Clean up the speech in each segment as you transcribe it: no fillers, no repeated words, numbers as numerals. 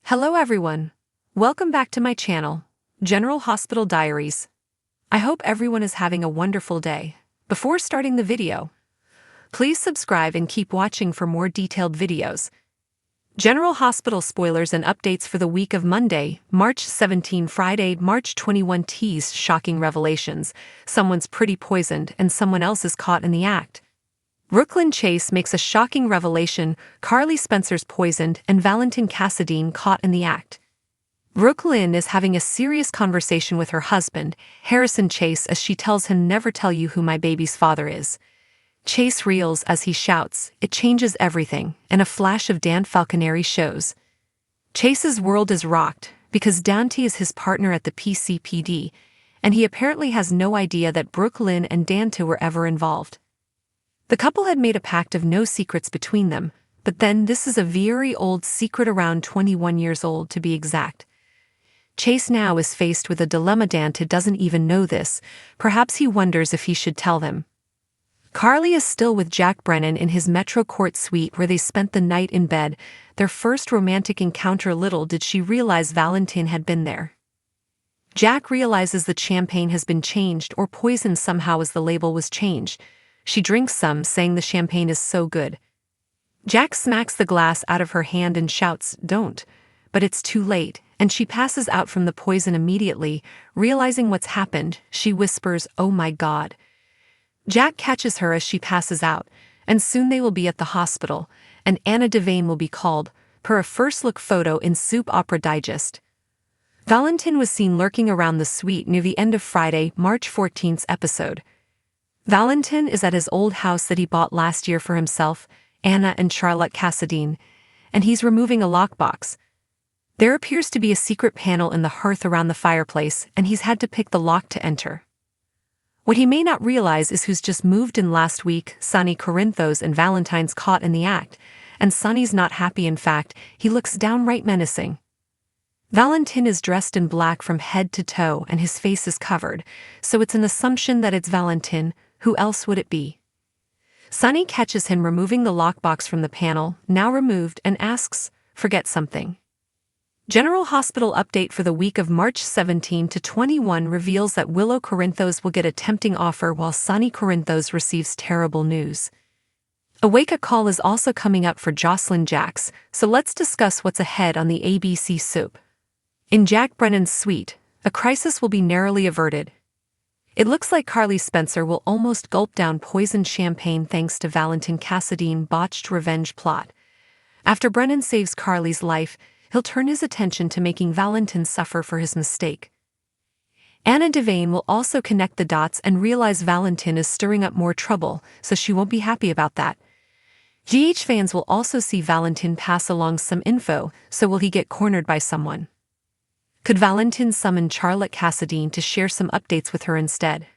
Hello everyone. Welcome back to my channel, General Hospital Diaries. I hope everyone is having a wonderful day. Before starting the video, please subscribe and keep watching for more detailed videos. General Hospital spoilers and updates for the week of Monday, March 17, Friday, March 21 tease shocking revelations. Someone's pretty poisoned and someone else is caught in the act. Brooklyn Chase makes a shocking revelation, Carly Spencer's poisoned and Valentin Cassadine caught in the act. Brooklyn is having a serious conversation with her husband, Harrison Chase, as she tells him never tell you who my baby's father is. Chase reels as he shouts, it changes everything, and a flash of Dan Falconeri shows. Chase's world is rocked, because Dante is his partner at the PCPD, and he apparently has no idea that Brooklyn and Dante were ever involved. The couple had made a pact of no secrets between them, but then this is a very old secret, around 21 years old to be exact. Chase now is faced with a dilemma. Dante doesn't even know this, perhaps he wonders if he should tell them. Carly is still with Jack Brennan in his Metro Court suite where they spent the night in bed, their first romantic encounter. Little did she realize Valentin had been there. Jack realizes the champagne has been changed or poisoned somehow as the label was changed. She drinks some, saying the champagne is so good. Jack smacks the glass out of her hand and shouts, "Don't." But it's too late, and she passes out from the poison immediately. Realizing what's happened, she whispers, "Oh my God." Jack catches her as she passes out, and soon they will be at the hospital, and Anna Devane will be called, per a first-look photo in Soup Opera Digest. Valentin was seen lurking around the suite near the end of Friday, March 14th's episode. Valentin is at his old house that he bought last year for himself, Anna and Charlotte Cassadine, and he's removing a lockbox. There appears to be a secret panel in the hearth around the fireplace, and he's had to pick the lock to enter. What he may not realize is who's just moved in last week. Sonny, Corinthos and Valentin's caught in the act, and Sonny's not happy. In fact, he looks downright menacing. Valentin is dressed in black from head to toe and his face is covered, so it's an assumption that it's Valentin. Who else would it be? Sonny catches him removing the lockbox from the panel, now removed, and asks, "Forget something?" General Hospital update for the week of March 17 to 21 reveals that Willow Corinthos will get a tempting offer while Sonny Corinthos receives terrible news. A wake-up call is also coming up for Josslyn Jax, so let's discuss what's ahead on the ABC soup. In Jack Brennan's suite, a crisis will be narrowly averted. It looks like Carly Spencer will almost gulp down poisoned champagne thanks to Valentin Cassadine's botched revenge plot. After Brennan saves Carly's life, he'll turn his attention to making Valentin suffer for his mistake. Anna Devane will also connect the dots and realize Valentin is stirring up more trouble, so she won't be happy about that. GH fans will also see Valentin pass along some info, so will he get cornered by someone? Could Valentin summon Charlotte Cassadine to share some updates with her instead?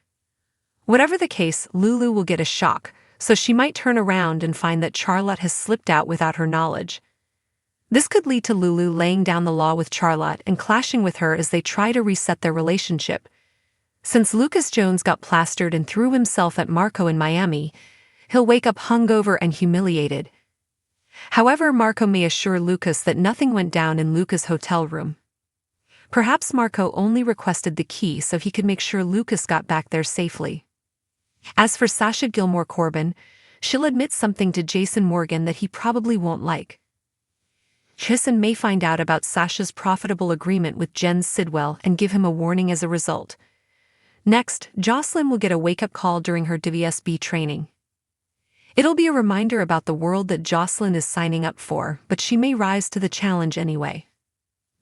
Whatever the case, Lulu will get a shock, so she might turn around and find that Charlotte has slipped out without her knowledge. This could lead to Lulu laying down the law with Charlotte and clashing with her as they try to reset their relationship. Since Lucas Jones got plastered and threw himself at Marco in Miami, he'll wake up hungover and humiliated. However, Marco may assure Lucas that nothing went down in Lucas' hotel room. Perhaps Marco only requested the key so he could make sure Lucas got back there safely. As for Sasha Gilmore Corbin, she'll admit something to Jason Morgan that he probably won't like. Jason may find out about Sasha's profitable agreement with Jen Sidwell and give him a warning as a result. Next, Josslyn will get a wake-up call during her WSB training. It'll be a reminder about the world that Josslyn is signing up for, but she may rise to the challenge anyway.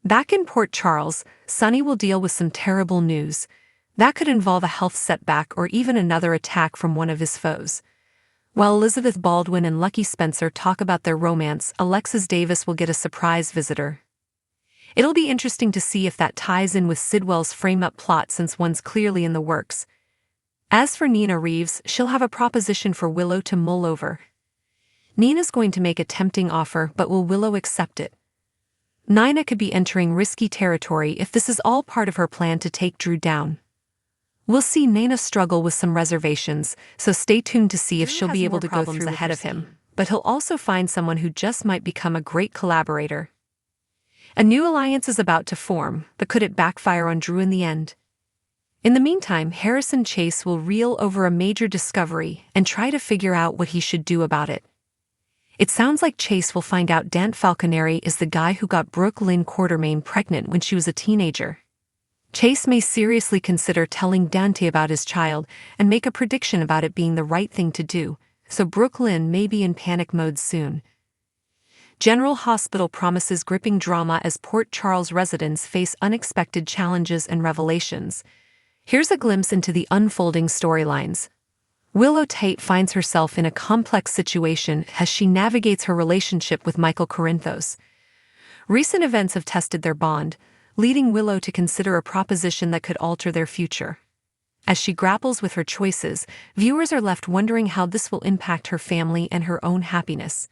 Back in Port Charles, Sonny will deal with some terrible news. That could involve a health setback or even another attack from one of his foes. While Elizabeth Baldwin and Lucky Spencer talk about their romance, Alexis Davis will get a surprise visitor. It'll be interesting to see if that ties in with Sidwell's frame-up plot since one's clearly in the works. As for Nina Reeves, she'll have a proposition for Willow to mull over. Nina's going to make a tempting offer, but will Willow accept it? Nina could be entering risky territory if this is all part of her plan to take Drew down. We'll see Nina struggle with some reservations, so stay tuned to see if she'll be able to go through ahead of him, but he'll also find someone who just might become a great collaborator. A new alliance is about to form, but could it backfire on Drew in the end? In the meantime, Harrison Chase will reel over a major discovery and try to figure out what he should do about it. It sounds like Chase will find out Dante Falconeri is the guy who got Brooke Lynn Quartermaine pregnant when she was a teenager. Chase may seriously consider telling Dante about his child and make a prediction about it being the right thing to do, so Brooke Lynn may be in panic mode soon. General Hospital promises gripping drama as Port Charles residents face unexpected challenges and revelations. Here's a glimpse into the unfolding storylines. Willow Tate finds herself in a complex situation as she navigates her relationship with Michael Corinthos. Recent events have tested their bond, leading Willow to consider a proposition that could alter their future. As she grapples with her choices, viewers are left wondering how this will impact her family and her own happiness.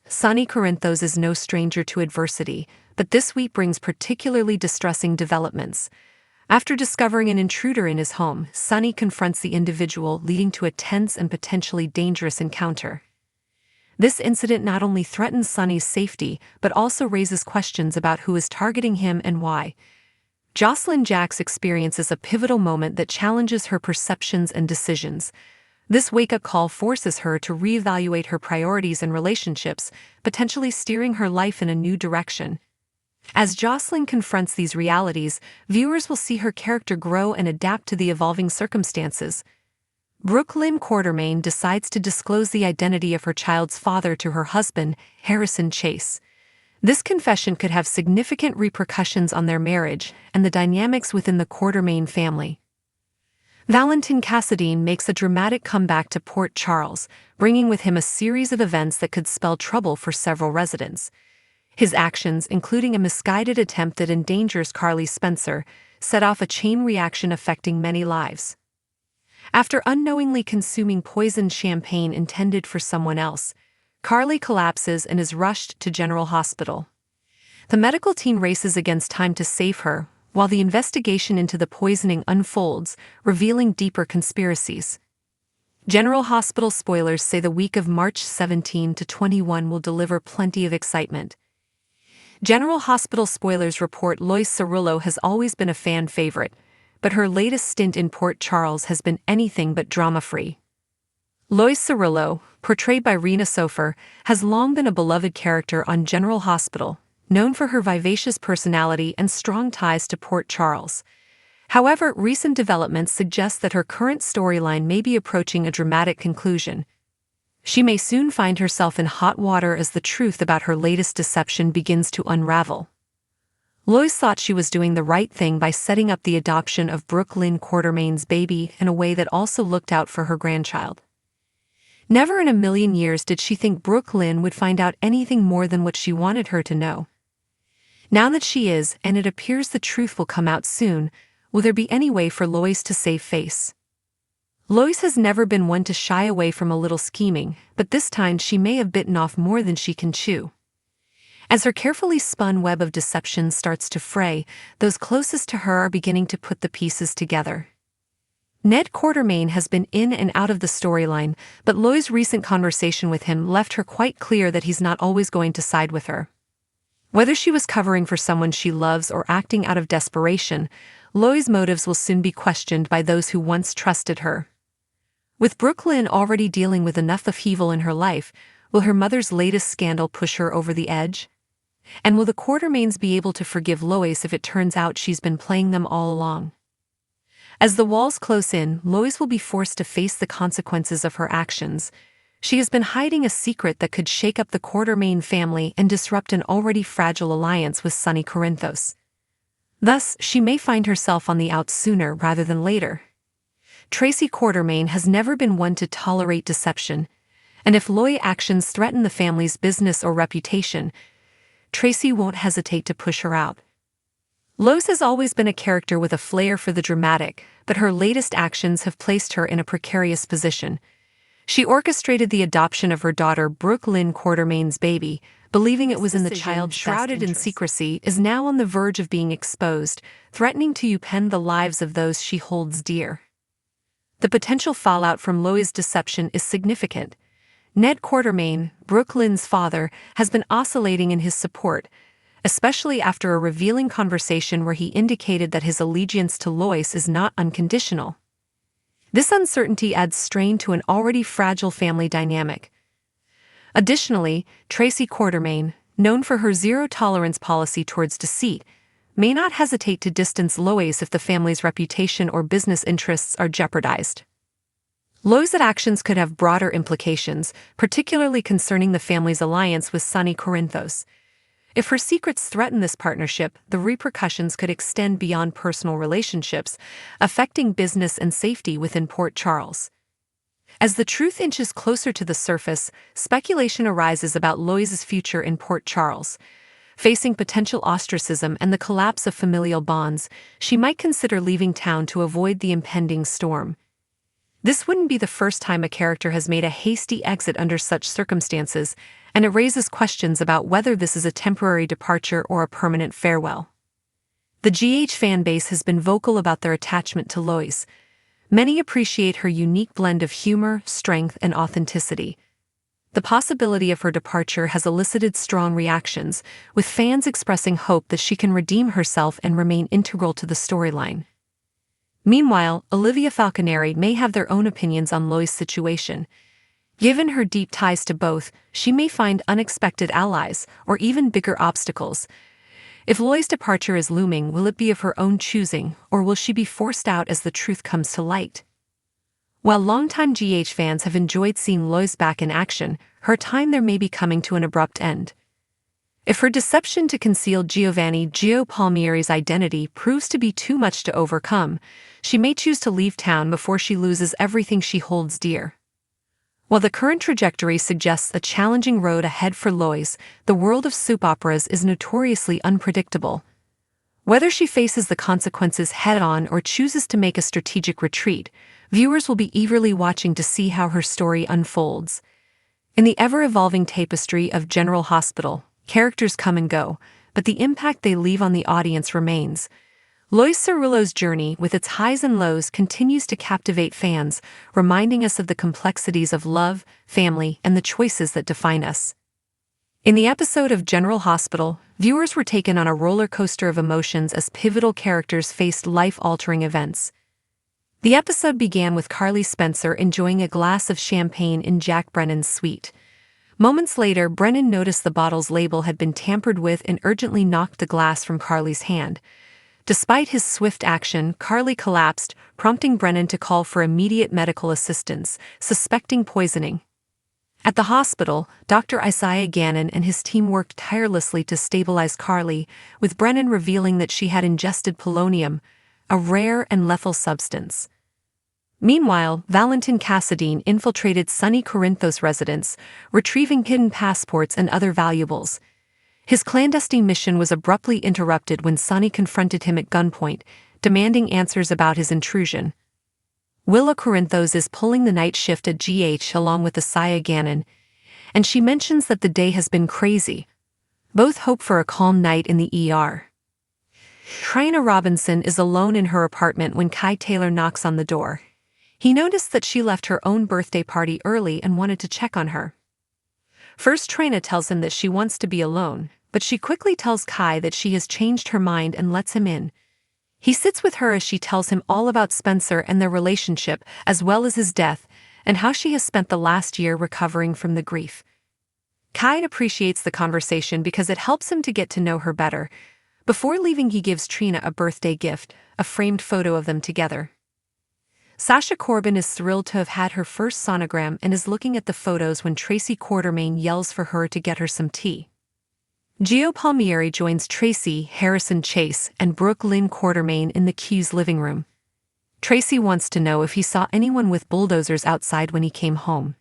Sonny Corinthos is no stranger to adversity, but this week brings particularly distressing developments. After discovering an intruder in his home, Sonny confronts the individual, leading to a tense and potentially dangerous encounter. This incident not only threatens Sonny's safety, but also raises questions about who is targeting him and why. Josslyn Jax experiences a pivotal moment that challenges her perceptions and decisions. This wake-up call forces her to reevaluate her priorities and relationships, potentially steering her life in a new direction. As Josslyn confronts these realities, viewers will see her character grow and adapt to the evolving circumstances. Brooke Lynn Quartermaine decides to disclose the identity of her child's father to her husband, Harrison Chase. This confession could have significant repercussions on their marriage and the dynamics within the Quartermaine family. Valentin Cassadine makes a dramatic comeback to Port Charles, bringing with him a series of events that could spell trouble for several residents. His actions, including a misguided attempt that endangers Carly Spencer, set off a chain reaction affecting many lives. After unknowingly consuming poisoned champagne intended for someone else, Carly collapses and is rushed to General Hospital. The medical team races against time to save her, while the investigation into the poisoning unfolds, revealing deeper conspiracies. General Hospital spoilers say the week of March 17 to 21 will deliver plenty of excitement. General Hospital spoilers report Lois Cerullo has always been a fan favorite, but her latest stint in Port Charles has been anything but drama-free. Lois Cerullo, portrayed by Rena Sofer, has long been a beloved character on General Hospital, known for her vivacious personality and strong ties to Port Charles. However, recent developments suggest that her current storyline may be approaching a dramatic conclusion. She may soon find herself in hot water as the truth about her latest deception begins to unravel. Lois thought she was doing the right thing by setting up the adoption of Brooke Lynn Quartermaine's baby in a way that also looked out for her grandchild. Never in a million years did she think Brooke Lynn would find out anything more than what she wanted her to know. Now that she is, and it appears the truth will come out soon, will there be any way for Lois to save face? Lois has never been one to shy away from a little scheming, but this time she may have bitten off more than she can chew. As her carefully spun web of deception starts to fray, those closest to her are beginning to put the pieces together. Ned Quartermaine has been in and out of the storyline, but Lois' recent conversation with him left her quite clear that he's not always going to side with her. Whether she was covering for someone she loves or acting out of desperation, Lois' motives will soon be questioned by those who once trusted her. With Brooke Lynn already dealing with enough upheaval in her life, will her mother's latest scandal push her over the edge? And will the Quartermaines be able to forgive Lois if it turns out she's been playing them all along? As the walls close in, Lois will be forced to face the consequences of her actions. She has been hiding a secret that could shake up the Quartermaine family and disrupt an already fragile alliance with Sonny Corinthos. Thus, she may find herself on the outs sooner rather than later. Tracy Quartermaine has never been one to tolerate deception, and if Lois' actions threaten the family's business or reputation, Tracy won't hesitate to push her out. Lois has always been a character with a flair for the dramatic, but her latest actions have placed her in a precarious position. She orchestrated the adoption of her daughter Brooke Lynn Quartermaine's baby, believing it was in the child's shrouded in secrecy, is now on the verge of being exposed, threatening to upend the lives of those she holds dear. The potential fallout from Lois' deception is significant. Ned Quartermaine, Brooke Lynn's father, has been oscillating in his support. especially after a revealing conversation where he indicated that his allegiance to Lois is not unconditional. This uncertainty adds strain to an already fragile family dynamic. Additionally, Tracy Quartermaine, known for her zero-tolerance policy towards deceit, may not hesitate to distance Lois if the family's reputation or business interests are jeopardized. Lois' actions could have broader implications, particularly concerning the family's alliance with Sonny Corinthos. If her secrets threaten this partnership, the repercussions could extend beyond personal relationships, affecting business and safety within Port Charles. As the truth inches closer to the surface, speculation arises about Lois's future in Port Charles. Facing potential ostracism and the collapse of familial bonds, she might consider leaving town to avoid the impending storm. This wouldn't be the first time a character has made a hasty exit under such circumstances, and it raises questions about whether this is a temporary departure or a permanent farewell. The GH fanbase has been vocal about their attachment to Lois. Many appreciate her unique blend of humor, strength, and authenticity. The possibility of her departure has elicited strong reactions, with fans expressing hope that she can redeem herself and remain integral to the storyline. Meanwhile, Olivia Falconeri may have their own opinions on Lois' situation. Given her deep ties to both, she may find unexpected allies, or even bigger obstacles. If Lois' departure is looming, will it be of her own choosing, or will she be forced out as the truth comes to light? While longtime GH fans have enjoyed seeing Lois back in action, her time there may be coming to an abrupt end. If her deception to conceal Giovanni Gio Palmieri's identity proves to be too much to overcome, she may choose to leave town before she loses everything she holds dear. While the current trajectory suggests a challenging road ahead for Lois, the world of soap operas is notoriously unpredictable. Whether she faces the consequences head-on or chooses to make a strategic retreat, viewers will be eagerly watching to see how her story unfolds. In the ever-evolving tapestry of General Hospital, characters come and go, but the impact they leave on the audience remains. Lois Cerullo's journey, with its highs and lows, continues to captivate fans, reminding us of the complexities of love, family, and the choices that define us. In the episode of General Hospital, viewers were taken on a roller coaster of emotions as pivotal characters faced life-altering events. The episode began with Carly Spencer enjoying a glass of champagne in Jack Brennan's suite. Moments later, Brennan noticed the bottle's label had been tampered with and urgently knocked the glass from Carly's hand. Despite his swift action, Carly collapsed, prompting Brennan to call for immediate medical assistance, suspecting poisoning. At the hospital, Dr. Isaiah Gannon and his team worked tirelessly to stabilize Carly, with Brennan revealing that she had ingested polonium, a rare and lethal substance. Meanwhile, Valentin Cassadine infiltrated Sonny Corinthos' residence, retrieving hidden passports and other valuables. His clandestine mission was abruptly interrupted when Sonny confronted him at gunpoint, demanding answers about his intrusion. Willow Corinthos is pulling the night shift at GH along with Isaiah Gannon, and she mentions that the day has been crazy. Both hope for a calm night in the ER. Trina Robinson is alone in her apartment when Kai Taylor knocks on the door. He noticed that she left her own birthday party early and wanted to check on her. First, Trina tells him that she wants to be alone, but she quickly tells Kai that she has changed her mind and lets him in. He sits with her as she tells him all about Spencer and their relationship, as well as his death, and how she has spent the last year recovering from the grief. Kai appreciates the conversation because it helps him to get to know her better. Before leaving, he gives Trina a birthday gift, a framed photo of them together. Sasha Corbin is thrilled to have had her first sonogram and is looking at the photos when Tracy Quartermaine yells for her to get her some tea. Gio Palmieri joins Tracy, Harrison Chase, and Brooke Lynn Quartermaine in the Q's living room. Tracy wants to know if he saw anyone with bulldozers outside when he came home.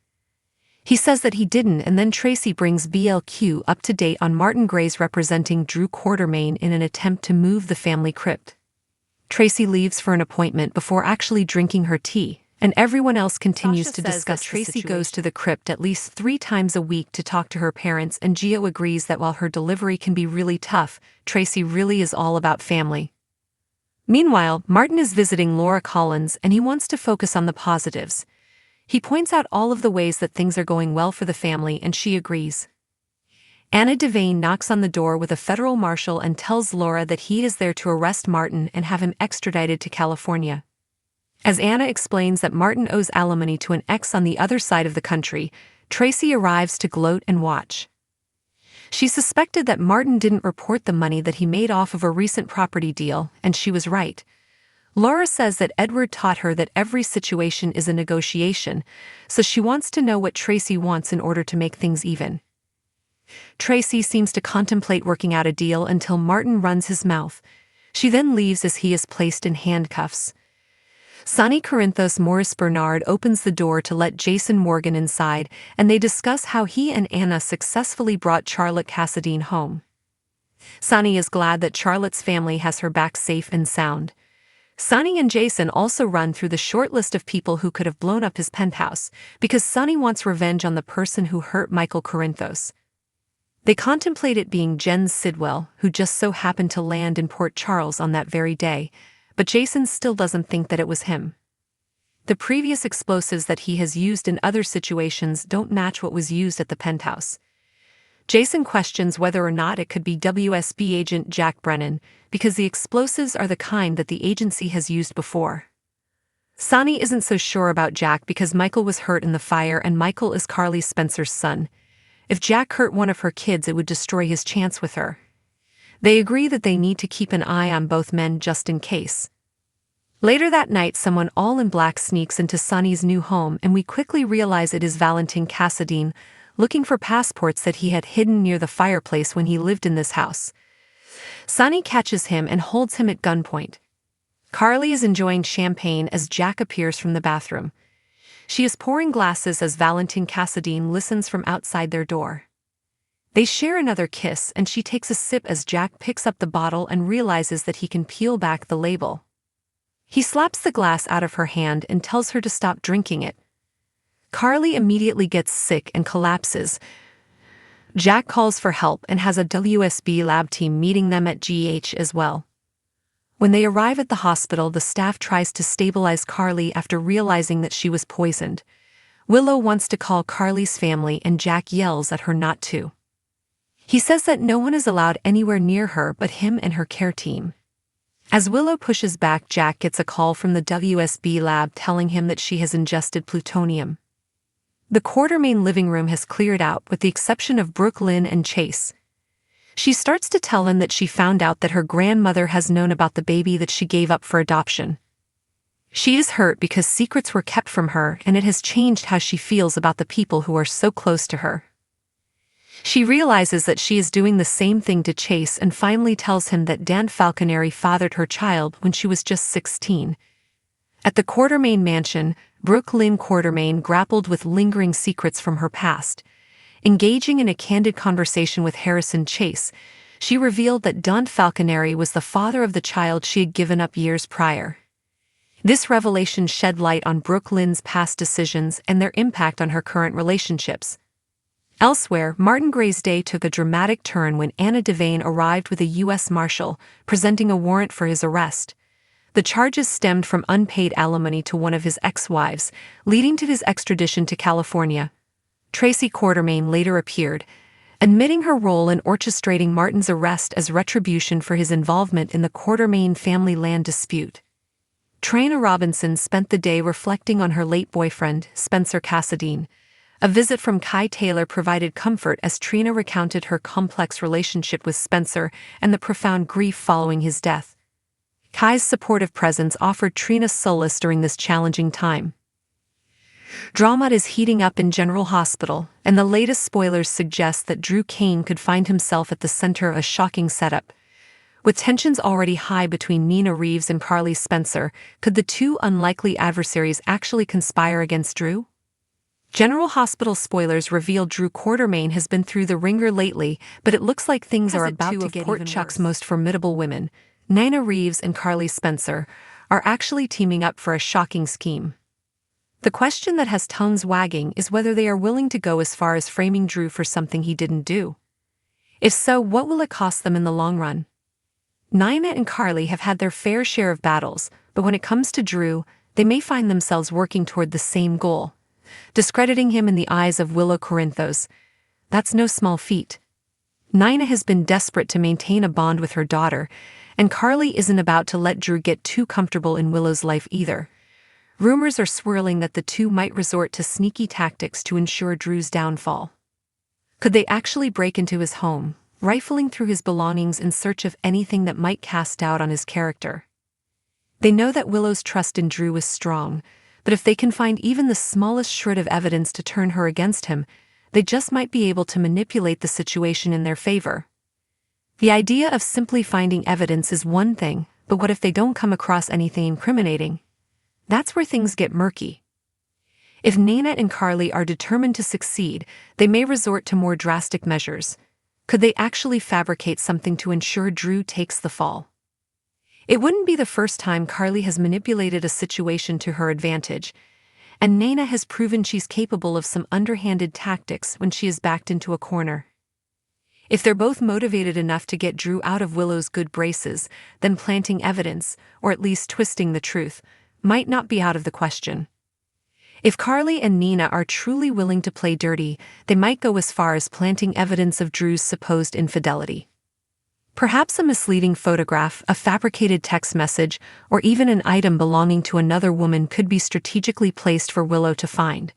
He says that he didn't, and then Tracy brings BLQ up to date on Martin Gray's representing Drew Quartermaine in an attempt to move the family crypt. Tracy leaves for an appointment before actually drinking her tea, and everyone else continues to discuss. Tracy goes to the crypt at least 3 times a week to talk to her parents, and Gio agrees that while her delivery can be really tough, Tracy really is all about family. Meanwhile, Martin is visiting Laura Collins and he wants to focus on the positives. He points out all of the ways that things are going well for the family and she agrees. Anna Devane knocks on the door with a federal marshal and tells Laura that he is there to arrest Martin and have him extradited to California. As Anna explains that Martin owes alimony to an ex on the other side of the country, Tracy arrives to gloat and watch. She suspected that Martin didn't report the money that he made off of a recent property deal, and she was right. Laura says that Edward taught her that every situation is a negotiation, so she wants to know what Tracy wants in order to make things even. Tracy seems to contemplate working out a deal until Martin runs his mouth. She then leaves as he is placed in handcuffs. Sonny Corinthos Morris Bernard opens the door to let Jason Morgan inside, and they discuss how he and Anna successfully brought Charlotte Cassadine home. Sonny is glad that Charlotte's family has her back safe and sound. Sonny and Jason also run through the short list of people who could have blown up his penthouse, because Sonny wants revenge on the person who hurt Michael Corinthos. They contemplate it being Jens Sidwell, who just so happened to land in Port Charles on that very day, but Jason still doesn't think that it was him. The previous explosives that he has used in other situations don't match what was used at the penthouse. Jason questions whether or not it could be WSB agent Jack Brennan, because the explosives are the kind that the agency has used before. Sonny isn't so sure about Jack because Michael was hurt in the fire and Michael is Carly Spencer's son. If Jack hurt one of her kids, it would destroy his chance with her. They agree that they need to keep an eye on both men just in case. Later that night, someone all in black sneaks into Sonny's new home, and we quickly realize it is Valentin Cassadine, looking for passports that he had hidden near the fireplace when he lived in this house. Sonny catches him and holds him at gunpoint. Carly is enjoying champagne as Jack appears from the bathroom. She is pouring glasses as Valentin Cassadine listens from outside their door. They share another kiss and she takes a sip as Jack picks up the bottle and realizes that he can peel back the label. He slaps the glass out of her hand and tells her to stop drinking it. Carly immediately gets sick and collapses. Jack calls for help and has a WSB lab team meeting them at GH as well. When they arrive at the hospital, the staff tries to stabilize Carly after realizing that she was poisoned. Willow wants to call Carly's family and Jack yells at her not to. He says that no one is allowed anywhere near her but him and her care team. As Willow pushes back, Jack gets a call from the WSB lab telling him that she has ingested plutonium. The Quartermain living room has cleared out with the exception of Brooke Lynn and Chase. She starts to tell him that she found out that her grandmother has known about the baby that she gave up for adoption. She is hurt because secrets were kept from her and it has changed how she feels about the people who are so close to her. She realizes that she is doing the same thing to Chase and finally tells him that Dan Falconeri fathered her child when she was just 16. At the Quartermain mansion, Brooke Lynn Quartermain grappled with lingering secrets from her past. Engaging in a candid conversation with Harrison Chase, she revealed that Dan Falconeri was the father of the child she had given up years prior. This revelation shed light on Brooke Lynn's past decisions and their impact on her current relationships. Elsewhere, Martin Gray's day took a dramatic turn when Anna Devane arrived with a U.S. Marshal, presenting a warrant for his arrest. The charges stemmed from unpaid alimony to one of his ex-wives, leading to his extradition to California. Tracy Quartermain later appeared, admitting her role in orchestrating Martin's arrest as retribution for his involvement in the Quartermain family land dispute. Trina Robinson spent the day reflecting on her late boyfriend, Spencer Cassadine. A visit from Kai Taylor provided comfort as Trina recounted her complex relationship with Spencer and the profound grief following his death. Kai's supportive presence offered Trina solace during this challenging time. Drama is heating up in General Hospital, and the latest spoilers suggest that Drew Kane could find himself at the center of a shocking setup. With tensions already high between Nina Reeves and Carly Spencer, could the two unlikely adversaries actually conspire against Drew? General Hospital spoilers reveal Drew Quartermain has been through the ringer lately, but it looks like things are about to get Port Chuck's most formidable women, Nina Reeves and Carly Spencer, are actually teaming up for a shocking scheme. The question that has tongues wagging is whether they are willing to go as far as framing Drew for something he didn't do. If so, what will it cost them in the long run? Nina and Carly have had their fair share of battles, but when it comes to Drew, they may find themselves working toward the same goal. Discrediting him in the eyes of Willow Corinthos. That's no small feat. Nina has been desperate to maintain a bond with her daughter, and Carly isn't about to let Drew get too comfortable in Willow's life either. Rumors are swirling that the two might resort to sneaky tactics to ensure Drew's downfall. Could they actually break into his home, rifling through his belongings in search of anything that might cast doubt on his character? They know that Willow's trust in Drew is strong, but if they can find even the smallest shred of evidence to turn her against him, they just might be able to manipulate the situation in their favor. The idea of simply finding evidence is one thing, but what if they don't come across anything incriminating? That's where things get murky. If Nina and Carly are determined to succeed, they may resort to more drastic measures. Could they actually fabricate something to ensure Drew takes the fall? It wouldn't be the first time Carly has manipulated a situation to her advantage, and Nina has proven she's capable of some underhanded tactics when she is backed into a corner. If they're both motivated enough to get Drew out of Willow's good graces, then planting evidence, or at least twisting the truth, might not be out of the question. If Carly and Nina are truly willing to play dirty, they might go as far as planting evidence of Drew's supposed infidelity. Perhaps a misleading photograph, a fabricated text message, or even an item belonging to another woman could be strategically placed for Willow to find.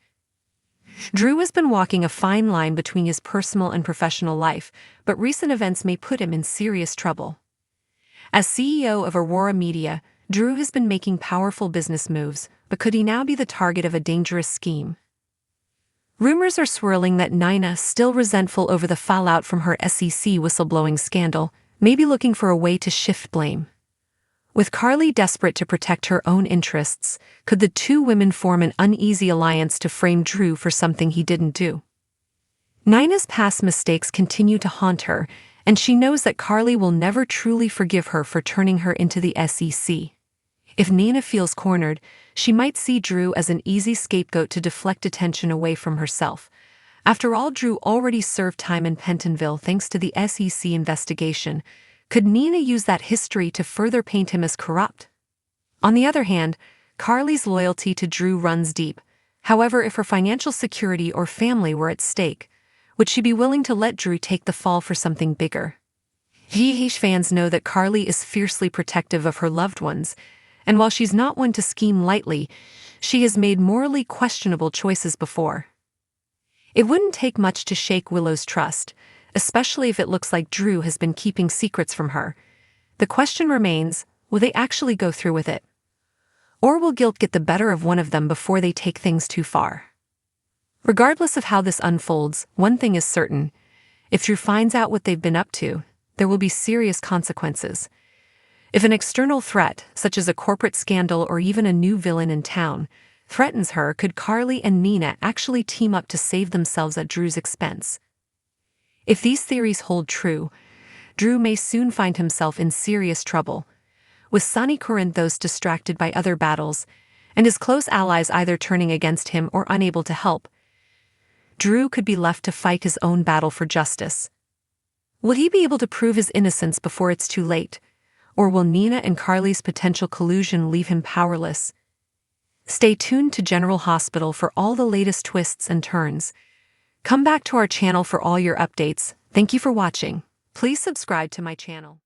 Drew has been walking a fine line between his personal and professional life, but recent events may put him in serious trouble. As CEO of Aurora Media, Drew has been making powerful business moves, but could he now be the target of a dangerous scheme? Rumors are swirling that Nina, still resentful over the fallout from her SEC whistleblowing scandal, may be looking for a way to shift blame. With Carly desperate to protect her own interests, could the two women form an uneasy alliance to frame Drew for something he didn't do? Nina's past mistakes continue to haunt her, and she knows that Carly will never truly forgive her for turning her into the SEC. If Nina feels cornered, she might see Drew as an easy scapegoat to deflect attention away from herself. After all, Drew already served time in Pentonville thanks to the SEC investigation. Could Nina use that history to further paint him as corrupt? On the other hand, Carly's loyalty to Drew runs deep. However, if her financial security or family were at stake, would she be willing to let Drew take the fall for something bigger? VH fans know that Carly is fiercely protective of her loved ones, and while she's not one to scheme lightly, she has made morally questionable choices before. It wouldn't take much to shake Willow's trust, especially if it looks like Drew has been keeping secrets from her. The question remains, will they actually go through with it? Or will guilt get the better of one of them before they take things too far? Regardless of how this unfolds, one thing is certain. If Drew finds out what they've been up to, there will be serious consequences. If an external threat, such as a corporate scandal or even a new villain in town, threatens her, could Carly and Nina actually team up to save themselves at Drew's expense? If these theories hold true, Drew may soon find himself in serious trouble, with Sonny Corinthos distracted by other battles, and his close allies either turning against him or unable to help. Drew could be left to fight his own battle for justice. Will he be able to prove his innocence before it's too late? Or will Nina and Carly's potential collusion leave him powerless? Stay tuned to General Hospital for all the latest twists and turns. Come back to our channel for all your updates. Thank you for watching. Please subscribe to my channel.